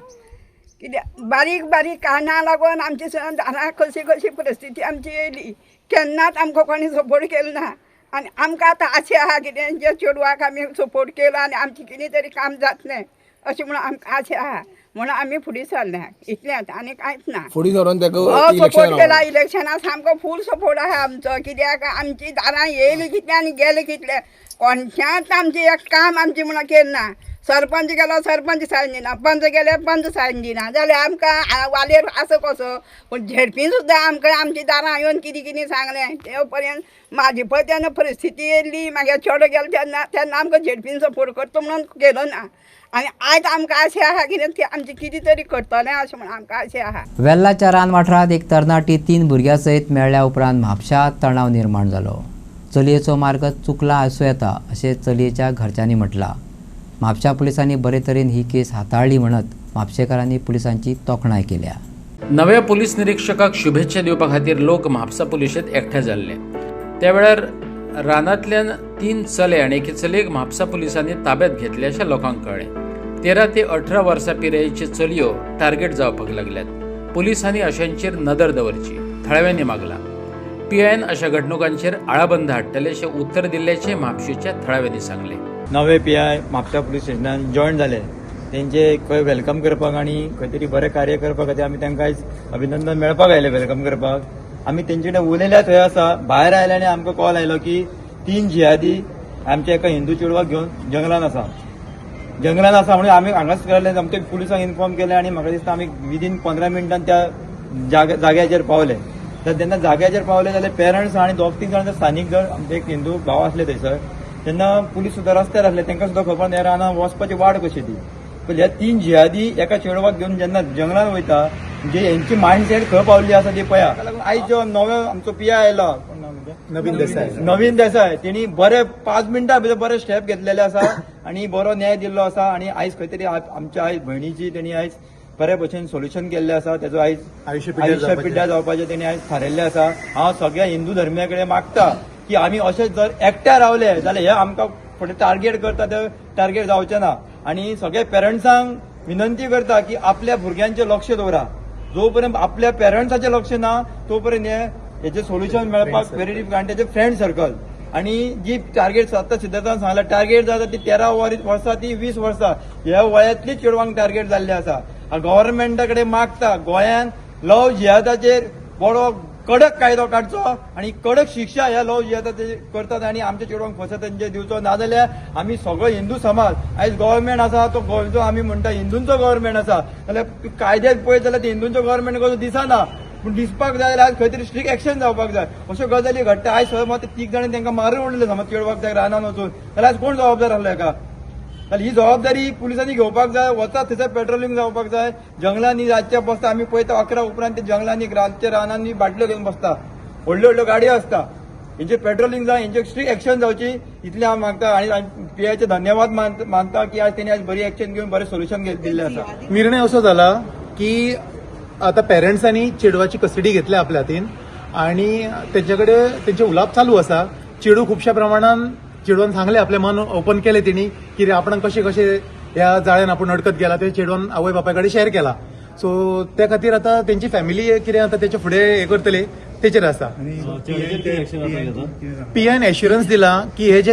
कित्याक बारीक बारीक कारणां लागून आमची दारां कशी कशी परिस्थिती आमची येयली, केन्नाच आमकां कोणी सपोर्ट केलो ना. आनी आमकां आतां आशा आहा कितें जे चेडवाक आमी सपोर्ट केलो आनी आमचें कितें तरी काम जातलें अशें म्हणून आमकां आशा आहा. म्हणून आमी फुडें सरल्या, इतलेंच आनी कांयच ना. फुडें सरून सपोर्ट केला इलेक्शनाक, सामको फूल सपोर्ट आहा आमचो. कित्याक आमची दारां येयली कितले आनी गेले कितले, कोणच्याच आमचें एक काम आमचें म्हणून केलें ना. सरपंच गेलो सरपंच सायन दिना, पंच गेले पंच सायन दिना, जाल्यार आमकां वालेर आसो कसो. पूण झेडपी सुद्दां आमकां आमची दारां येवन कितें कितें सांगलें ते पर्यंत म्हाजी पळय तेन्ना परिस्थिती येयल्ली, म्हागे चेडो गेलो तेन्ना तेन्ना आमकां झेडपीन सपोर्ट करता म्हणून केलो ना. आनी आयज आमकां आशा आहा कितें आमचें कितें तरी करतलें अशें म्हणून आमकां आशा आहा. वेल्लाच्या रान वाठारांत एक तरणाटी 3 भुरग्यां सयत मेळ्ळ्या उपरांत म्हापशांत तणाव निर्माण जालो. चलयेचो मार्ग चुकला आसूं येता अशें चलयेच्या घरच्यांनी म्हटलां. म्हापशा पुलिसांनी बरे तरेन ही केस हाताळ्ळी म्हणत म्हापशेकारांनी पुलिसांची तोखणाय केल्या. नव्या पुलीस निरीक्षकाक शुभेच्छा दिवपा खातीर लोक म्हापसा पुलिशेंत एकठांय जाल्ले. त्या वेळार रानांतल्यान 3 चले आनी एके चलयेक म्हापसा पुलिसांनी ताब्यांत घेतले अशें लोकांक कळ्ळें. 13 ते 18 वर्सां पिरायेच्यो चलयो टार्गेट जावपाक लागल्यात. पुलिसांनी अशांचेर नदर दवरची थळाव्यांनी मागला. PIN अशा घडणुकांचेर आळाबंद हाडटले अशें उत्तर दिल्ल्याचें म्हापशेच्या थळाव्यांनी सांगलें. नवे PI म्हापसा पुलीस स्टेशनान जॉयन जाले, तेंचे खंय वेलकम करपाक आनी खंय तरी बरें कार्य करपा खातीर आमी तांकां आयज अभिनंदन मेळपाक आयले वेलकम करपाक. आमी तेंचे कडेन उलयल्या थंय आसा, भायर आयले आनी आमकां कॉल आयलो की 3 जिहादी आमच्या एका हिंदू चेडवाक घेवन जंगलान आसा म्हणून आमी हांगाच गेले, आमच्या पुलिसांक इन्फॉर्म केलें आनी म्हाका दिसता आमी विदीन 15 मिनटान त्या जाग्याचेर पावले. तर तेन्ना जाग्याचेर पावले जाल्यार पेरंट्स आनी 2-3 जाण स्थानीक जण आमचे एक हिंदू भाव आसले थंयसर, तेन्ना पुलीस सुद्दां रस्त्यार आसले, तांकां सुद्दां खबर ना रानां वचपाची वाट कशी ती. पण ह्या 3 जिहादी एका चेडवाक घेवन जेन्ना जंगलान वयता म्हणजे हेंची मायंडसेट खंय पावल्ली आसा ती पळया. आयज जो नवो आमचो PI आयलो नवीन देसाय तेणी बरे 5 मिनटां भितर बरे स्टेप घेतलेले आसा आनी बरो न्याय दिल्लो आसा. आनी आयज खंय तरी आमच्या आयज भयणीची तेणी आयज बरे भशेन सोल्युशन केल्लें आसा. तेजो आयज आयुश्य पिड्ड्यार जावपाचें तेणी आयज थारायल्लें आसा. हांव सगळ्या हिंदू धर्मिया कडेन मागता की आमी अशें जर एकट्या रावले जाल्यार हे आमकां फुडें टार्गेट करता ते टार्गेट जावचें ना. आनी सगळ्या पेरंट्सांक विनंती करता की आपल्या भुरग्यांचें लक्ष दवरा. जो पर्यंत आपल्या पेरंट्साचें लक्ष ना तो पर्यंत हेचें सोल्युशन मेळपाक व्हेरी डिफिकल्ट. आनी तेजें फ्रेंड सर्कल आनी जी टार्गेट आतां सिद्धार्थान सांगला टार्गेट जाता ती 13 वर्सां ती 20 वर्सां ह्या वयातलीच चेडवांक टार्गेट जाल्ले आसा. गव्हर्नमेंटा कडेन मागता गोंयान लव जिहादाचेर बरो कडक कायदो काडचो आनी कडक शिक्षा ह्या लव जिहादाचेर करतात आनी आमच्या चेडवांक फसत तेंचे दिवचो. नाजाल्यार आमी सगळो हिंदू समाज आयज गव्हर्नमेंट आसा तो गोंयचो आमी म्हणटा हिंदूंचो गव्हर्नमेंट आसा जाल्यार कायद्याक पळयत जाल्यार ते हिंदूंचो गव्हर्नमेंट कसो दिसना. पूण दिसपाक जाय जाल्यार खंय तरी स्ट्रिक्ट एक्शन जावपाक जाय. अश्यो गजाली घडटा. आयज समज 3 जाणांनी तांकां मारून उडले समज चेडवाक त्या रानान वचून जाल्यार कोण जबाबदार आसलो हेका. जाल्यार ही जबाबदारी पुलिसांनी घेवपाक जाय. वता थंयसर पेट्रोलिंग जावपाक जाय. जंगलांनी रातचे बसता आमी पळयता 11 उपरांत ते जंगलांनी रातच्या रानांनी बाटल्यो घेवन बसता. व्हडल्यो व्हडल्यो गाडयो असता. हेंचे पेट्रोलिंग जाय, हेंचे स्ट्रिक्ट एक्शन जावची इतलें हांव मागता. आनी पीआयचे धन्यवाद मानता की आज तेणी आज बरी एक्शन घेवन बरें सोल्युशन दिल्लें आसा. निर्णय असो जाला की आता पेरेंट्सांनी चेडवाची कस्टडी घेतल्या आपल्या हातीन आणि तेंच्याकडे तेंचे उलाप चालू आसा. चेडू खुबश्या प्रमाणात चेडवान सांगले, आपले मन ओपन केले तेणी की आपण कशे कशे ह्या जाळ्यान आपण अडकत गेला ते चेडवान आवय बापाय कडेन शेअर केला. सो त्या खातीर आता तेंची फॅमिली कितें आता तेचे फुडें हे करतले तेचेर आसा. पीआयन एश्युरन्स दिला की हे जे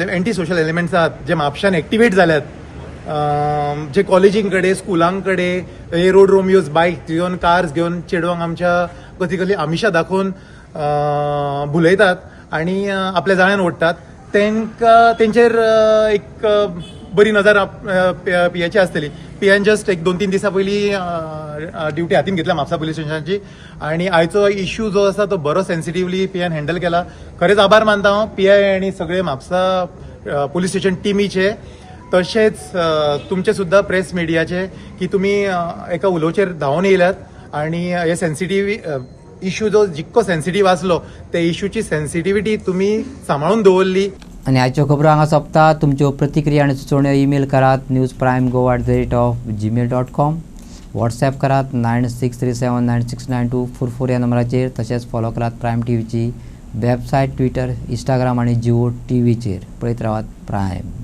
एंटी सोशल एलिमेंट्स आहात जे म्हापशान एक्टिवेट जाल्यात, जे कॉलेजींकडे स्कुलांकडे हे रोड रोमियोज बायक घेवन कार्स घेवन चेडवांक आमच्या कधी आमिषा दाखोवन भुलयतात आणि आपल्या जाळ्यान ओडटात, तेंचेर एक बरी नजर पीआयची आसतली. पीआयन जस्ट एक 2-3 दिसां पयलीं ड्युटी हातीन घेतल्या म्हापसा पुलीस स्टेशनाची आणि आयचो इश्यू जो आसा तो बरो सेन्सिटिव्हली पीआयन हँडल केला. खरेंच आभार मानता हांव पीआय आणि सगळे म्हापसा पुलीस स्टेशन टीमीचे, तशेंच तुमचे सुद्धा प्रेस मिडियाचे की तुम्ही एका उलोवचेर धांवन येयल्यात आणि हे सेन्सिटिव्ह इश्यू जो जितको सेन्सिटिव्ह आसलो ते इश्यूची सेन्सिटिव्हिटी तुम्ही सांबाळून दवरली. आणि आजच्यो खबरो हांगा सोंपता. तुमच्यो प्रतिक्रिया आनी सुचोवण्यो ईमेल करात newsprimegoa@gmail.com. व्हॉट्सॲप करात 9637969244 ह्या नंबराचेर. तशेंच फॉलो करात प्रायम टीव्हीची वेबसायट, ट्विटर, इंस्टाग्राम आणि जिओ टीव्हीचेर. पळयत रावात प्रायम.